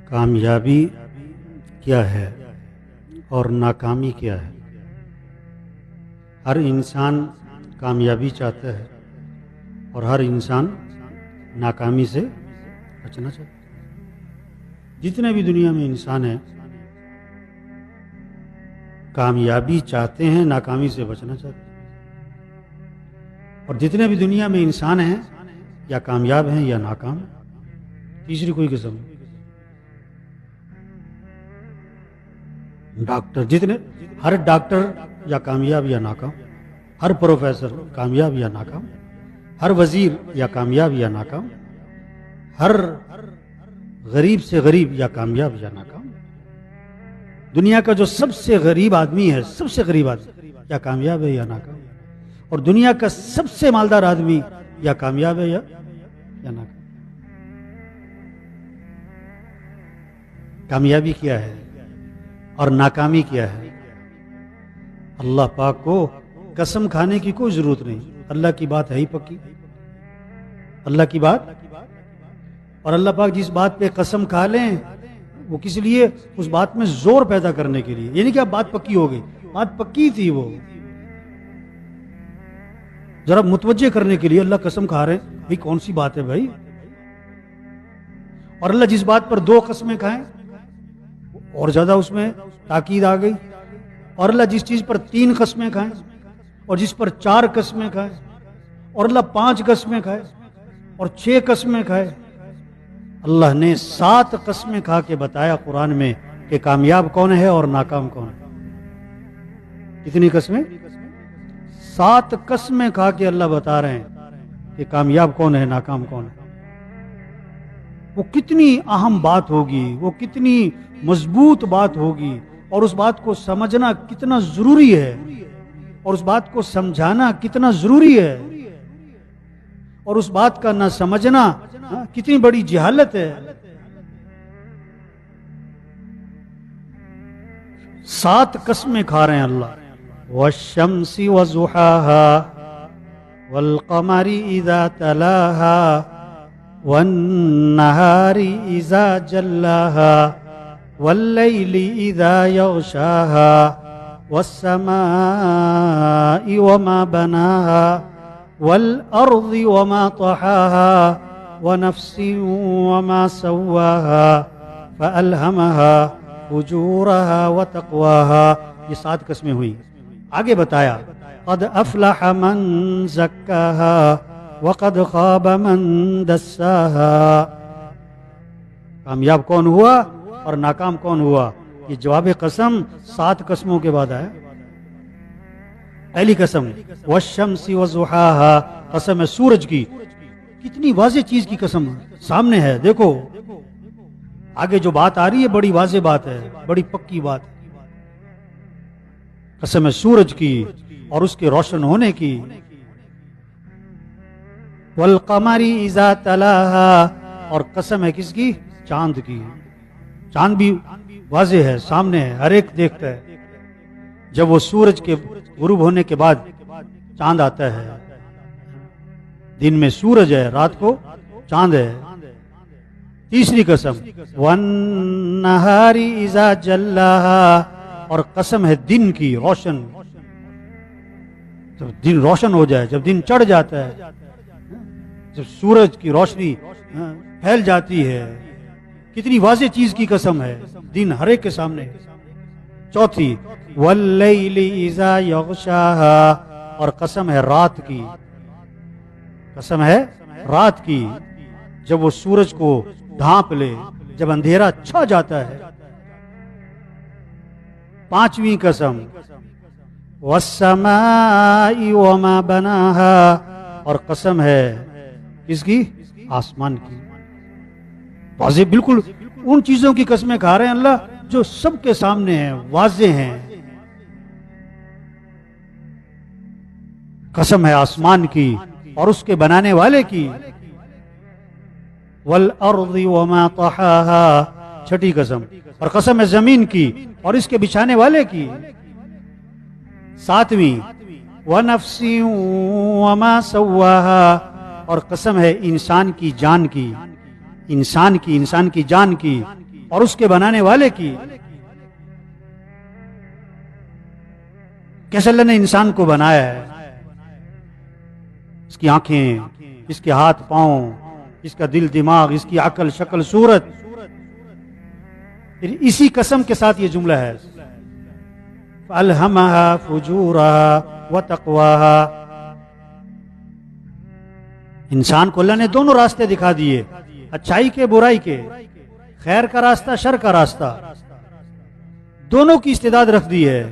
کامیابی کیا ہے اور ناکامی کیا ہے؟ ہر انسان کامیابی چاہتا ہے اور ہر انسان ناکامی سے بچنا چاہتا ہے۔ جتنے بھی دنیا میں انسان ہیں کامیابی چاہتے ہیں، ناکامی سے بچنا چاہتے ہیں، اور جتنے بھی دنیا میں انسان ہیں یا کامیاب ہیں یا ناکام ہیں، تیسری کوئی قسم نہیں۔ ڈاکٹر ہر ڈاکٹر یا کامیاب یا ناکام، ہر پروفیسر کامیاب یا ناکام، ہر وزیر یا کامیاب یا ناکام، ہر غریب سے غریب یا کامیاب یا ناکام۔ دنیا کا جو سب سے غریب آدمی ہے، سب سے غریب آدمی یا کامیاب ہے یا ناکام، اور دنیا کا سب سے مالدار آدمی یا کامیاب ہے یا ناکام۔ کامیابی کیا ہے اور ناکامی کیا ہے؟ اللہ پاک کو قسم کھانے کی کوئی ضرورت نہیں، اللہ کی بات ہے ہی پکی، اللہ کی بات، اور اللہ پاک جس بات پہ قسم کھا لیں وہ کس لیے؟ اس بات میں زور پیدا کرنے کے لیے، یعنی کہ اب بات پکی ہو گئی، بات پکی تھی، وہ ذرا متوجہ کرنے کے لیے اللہ قسم کھا رہے ہیں، بھئی کون سی بات ہے بھائی؟ اور اللہ جس بات پر 2 قسمیں کھائیں اور زیادہ اس میں تاکید آ گئی، اور اللہ جس چیز پر 3 قسمیں کھائیں اور جس پر 4 قسمیں کھائیں، اور اللہ 5 قسمیں کھائے اور 6 قسمیں کھائے، اللہ نے 7 قسمیں کھا کے بتایا قرآن میں کہ کامیاب کون ہے اور ناکام کون ہے۔ کتنی قسمیں؟ 7 قسمیں کھا کے اللہ بتا رہے ہیں کہ کامیاب کون ہے، ناکام کون ہے۔ وہ کتنی اہم بات ہوگی، وہ کتنی مضبوط بات ہوگی، اور اس بات کو سمجھنا کتنا ضروری ہے، اور اس بات کو سمجھانا کتنا ضروری ہے، اور اس بات کا نہ سمجھنا کتنی بڑی جہالت ہے۔ 7 قسمیں کھا رہے ہیں اللہ، والشمس وضحاها والقمر اذا تلاها والنهار اذا جلاها والليل اذا يغشاها والسماء وما بناها والأرض وما طحاها ونفس وما سواها فألهمها فجورها وتقواها۔ یہ 7 قسمیں ہوئی۔ آگے بتایا قد افلح من زکاها وقد خاب من دساها۔ کامیاب کون ہوا اور ناکام کون ہوا؟ یہ جواب قسم 7 قسموں کے بعد آیا۔ پہلی قسم والشمس وضحاها، قسم ہے سورج کی۔ کتنی واضح چیز کی قسم سامنے ہے، دیکھو آگے جو بات آ رہی ہے بڑی واضح بات ہے، بڑی پکی بات ہے۔ قسم ہے سورج کی اور اس کے روشن ہونے کی۔ والقمر اذا تلاها، اور قسم ہے کس کی؟ چاند کی۔ چاند بھی واضح ہے، سامنے ہے، ہر ایک دیکھتا ہے۔ جب وہ سورج کے غروب ہونے کے بعد چاند آتا ہے، دن میں سورج ہے، رات کو چاند ہے۔ تیسری قسم والنہار اذا جلاها، اور قسم ہے دن کی، روشن، جب دن روشن ہو جائے، جب دن چڑھ جاتا ہے، جب سورج کی روشنی پھیل جاتی ہے، کتنی واضح چیز کی قسم ہے، دن ہر ایک کے سامنے۔ چوتھی واللیل اذا یغشاها، اور قسم ہے رات کی، قسم ہے رات کی، جب وہ سورج کو ڈھانپ لے، جب اندھیرا چھا جاتا ہے۔ پانچویں قسم والسماء وما بناها، اور قسم ہے کس کی؟ آسمان کی۔ واضح، بالکل ان چیزوں کی قسمیں کھا رہے ہیں اللہ جو سب کے سامنے ہیں، واضح ہیں۔ قسم ہے آسمان کی اور اس کے بنانے والے کی۔ والارض وما طحاها، چھٹی قسم، اور قسم ہے زمین کی اور اس کے بچھانے والے کی۔ ساتویں ونفس وما سواها، اور قسم ہے انسان کی جان کی، انسان کی جان کی، اور اس کے بنانے والے کی. کیسے اللہ نے انسان کو بنایا ہے، اس کی آنکھیں، اس کے ہاتھ پاؤں، اس کا دل دماغ، اس کی عقل شکل صورت. پھر اسی قسم کے ساتھ یہ جملہ ہے فَأَلْهَمَهَا فُجُورَهَا وَتَقْوَاهَا. انسان کو اللہ نے دونوں راستے دکھا دیے، اچھائی کے برائی کے، خیر کا راستہ شر کا راستہ، دونوں کی استعداد رکھ دی ہے،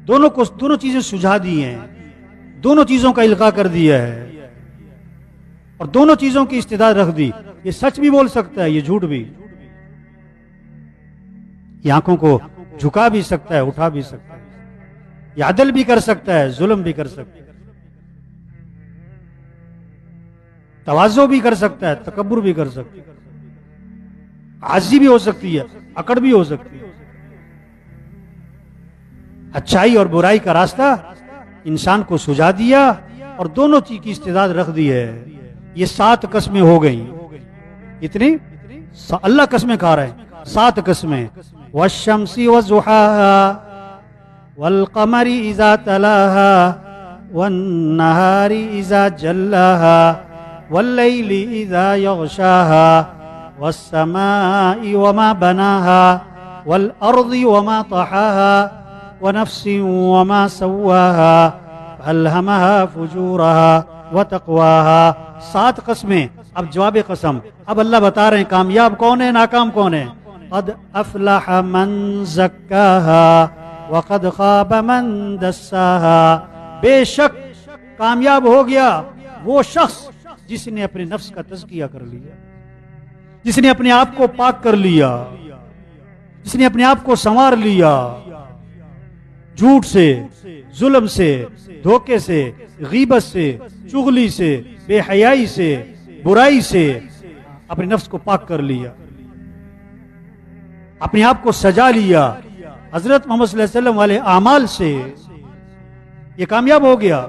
دونوں چیزیں سجھا دی ہیں، دونوں چیزوں کا القاء کر دیا ہے اور دونوں چیزوں کی استعداد رکھ دی. یہ سچ بھی بول سکتا ہے، یہ جھوٹ بھی. یہ آنکھوں کو جھکا بھی سکتا ہے، اٹھا بھی سکتا ہے، یہ عدل بھی کر سکتا ہے، ظلم بھی کر سکتا ہے، تواضع بھی کر سکتا ہے، تکبر بھی کر سکتا ہے، عاجزی بھی ہو سکتی ہے، اکڑ بھی ہو سکتی ہے. اچھائی اور برائی کا راستہ انسان کو سجھا دیا اور دونوں چیز کی استعداد رکھ دی ہے. یہ 7 قسمیں ہو گئیں. کتنی؟ اللہ قسمیں کھا رہے ہیں، 7 قسمیں. والشمس وضحاها والقمر اذا تلاها والنهار اذا جلاها والليل اذا يغشاها والسماء وما بناها والارض وما طحاها ونفس وما سواها فألهمها فجورها وتقواها. 7 قسمیں. اب جواب قسم. اب اللہ بتا رہے ہیں کامیاب کون ہے، ناکام کون ہے. قد افلح من زکاها وقد خاب من دساها. بے شک کامیاب ہو گیا وہ شخص جس نے اپنے نفس کا تزکیہ کر لیا، جس نے اپنے آپ کو پاک کر لیا، جس نے اپنے آپ کو سنوار لیا، جھوٹ سے، ظلم سے، دھوکے سے، غیبت سے، چغلی سے، بے حیائی سے، برائی سے اپنے نفس کو پاک کر لیا، اپنے آپ کو سجا لیا حضرت محمد صلی اللہ علیہ وسلم والے اعمال سے. یہ کامیاب ہو گیا.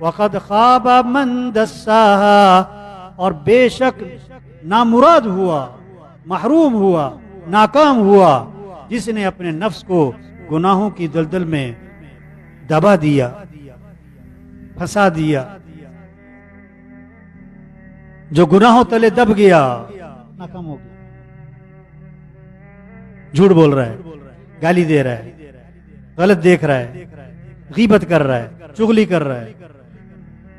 وقد خاب من دساها. اور بے شک نامراد ہوا، محروم ہوا، ناکام ہوا جس نے اپنے نفس کو گناہوں کی دلدل میں دبا دیا، پھنسا دیا. جو گناہوں تلے دب گیا ناکام ہو گیا. جھوٹ بول رہا ہے، گالی دے رہا ہے، غلط دیکھ رہا ہے، غیبت کر رہا ہے، چغلی کر رہا ہے،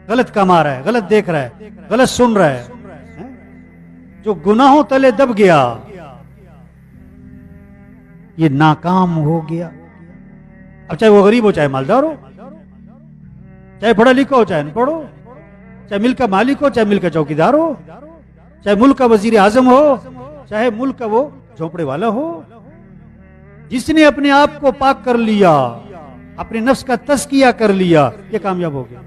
غلط کما رہا ہے، غلط دیکھ رہا ہے، غلط سن رہا ہے. جو گناہوں تلے دب گیا یہ ناکام ہو گیا. اب چاہے وہ غریب ہو، چاہے مالدار ہو، چاہے پڑھا لکھا ہو، چاہے ان پڑھ ہو، چاہے ملک کا مالک ہو، چاہے ملک کا چوکیدار ہو، چاہے ملک کا وزیر اعظم ہو، چاہے ملک کا وہ جھونپڑے والا ہو. جس نے اپنے آپ کو پاک کر لیا، اپنے نفس کا تزکیہ کر لیا، یہ کامیاب ہو گیا.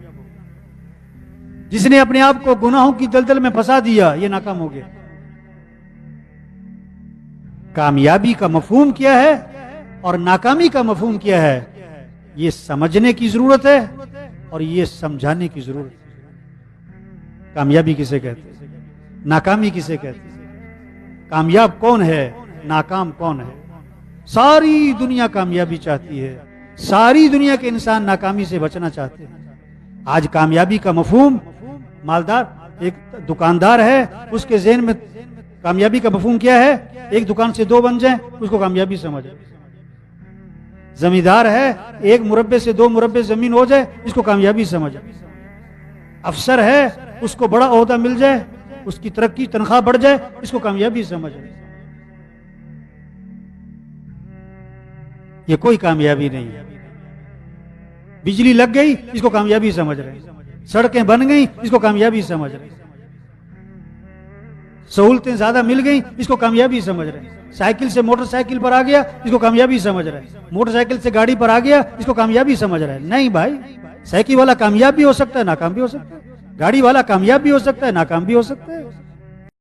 جس نے اپنے آپ کو گناہوں کی دلدل میں پھنسا دیا یہ ناکام ہو گیا. کامیابی کا مفہوم کیا ہے اور ناکامی کا مفہوم کیا ہے، یہ سمجھنے کی ضرورت ہے اور یہ سمجھانے کی ضرورت ہے. کامیابی کسے کہتے ہیں، ناکامی کسے کہتے ہیں، کامیاب کون ہے، ناکام کون ہے. ساری دنیا کامیابی چاہتی ہے، ساری دنیا کے انسان ناکامی سے بچنا چاہتے ہیں. آج کامیابی کا مفہوم، مالدار ایک دکاندار ہے، اس کے ذہن میں کامیابی کا مفہوم کیا ہے، ایک دکان سے 2 بن جائیں اس کو کامیابی سمجھ. زمیندار ہے، 1 مربع سے 2 مربع زمین ہو جائے اس کو کامیابی سمجھ. افسر ہے، اس کو بڑا عہدہ مل جائے، اس کی ترقی تنخواہ بڑھ جائے اس کو کامیابی سمجھ. یہ کوئی کامیابی نہیں ہے. بجلی لگ گئی اس کو کامیابی سمجھ رہے ہیں، سڑکیں بن گئی اس کو کامیابی سمجھ رہے ہیں، سہولتیں زیادہ مل گئی اس کو کامیابی سمجھ رہے ہیں، سائیکل سے موٹر سائیکل پر آ گیا اس کو کامیابی سمجھ رہے ہیں، موٹر سائیکل سے گاڑی پر آ گیا اس کو کامیابی سمجھ رہے ہیں. نہیں بھائی، سائیکل والا کامیاب بھی ہو سکتا ہے، ناکام بھی ہو سکتا ہے. گاڑی والا کامیاب بھی ہو سکتا ہے، ناکام بھی ہو سکتا ہے.